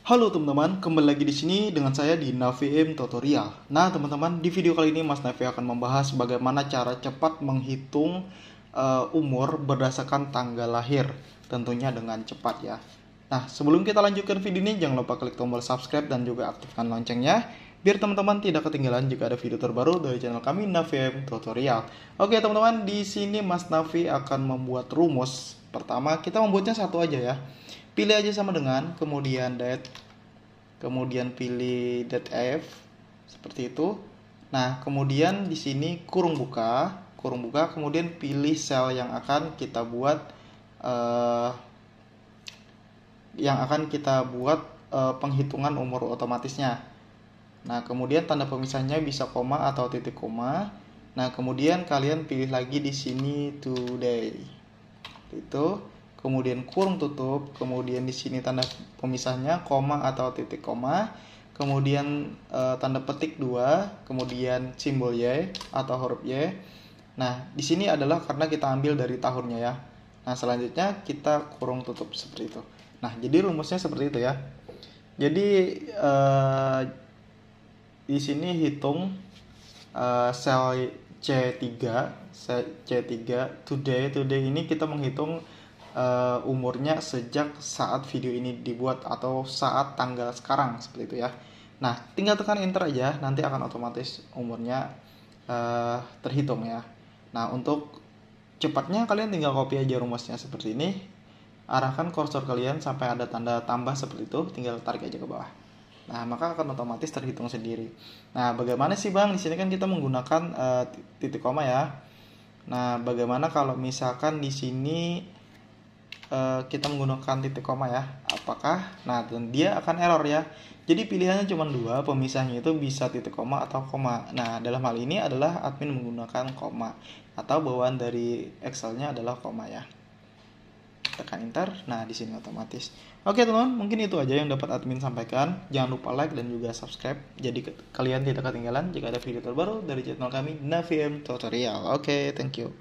Halo teman-teman, kembali lagi di sini dengan saya di Naviem Tutorial. Nah teman-teman, di video kali ini Mas Navi akan membahas bagaimana cara cepat menghitung umur berdasarkan tanggal lahir, tentunya dengan cepat ya. Nah sebelum kita lanjutkan video ini, jangan lupa klik tombol subscribe dan juga aktifkan loncengnya, biar teman-teman tidak ketinggalan jika ada video terbaru dari channel kami Naviem Tutorial. Oke teman-teman, di sini Mas Navi akan membuat rumus. Pertama kita membuatnya satu aja ya. Pilih aja sama dengan, kemudian date, kemudian pilih .f seperti itu. Nah, kemudian di sini kurung buka, kemudian pilih sel yang akan kita buat penghitungan umur otomatisnya. Nah, kemudian tanda pemisahnya bisa koma atau titik koma. Nah, kemudian kalian pilih lagi di sini today. Itu kemudian kurung tutup, kemudian di sini tanda pemisahnya koma atau titik koma, kemudian tanda petik 2, kemudian simbol Y atau huruf Y. Nah, di sini adalah karena kita ambil dari tahunnya ya. Nah, selanjutnya kita kurung tutup seperti itu. Nah, jadi rumusnya seperti itu ya. Jadi di sini hitung sel C3, today ini kita menghitung umurnya sejak saat video ini dibuat atau saat tanggal sekarang seperti itu ya. Nah, tinggal tekan enter aja, nanti akan otomatis umurnya terhitung ya. Nah, untuk cepatnya kalian tinggal copy aja rumusnya seperti ini. Arahkan kursor kalian sampai ada tanda tambah seperti itu, tinggal tarik aja ke bawah. Nah, maka akan otomatis terhitung sendiri. Nah, bagaimana sih Bang? Di sini kan kita menggunakan titik koma ya. Nah, bagaimana kalau misalkan di sini kita menggunakan titik koma ya, dan dia akan error ya. Jadi pilihannya cuma dua, pemisahnya itu bisa titik koma atau koma. Nah, dalam hal ini adalah admin menggunakan koma atau bawaan dari Excelnya adalah koma ya. Tekan enter, nah di sini otomatis. Oke teman, mungkin itu aja yang dapat admin sampaikan. Jangan lupa like dan juga subscribe, jadi kalian tidak ketinggalan jika ada video terbaru dari channel kami Naviem Tutorial. Oke, thank you.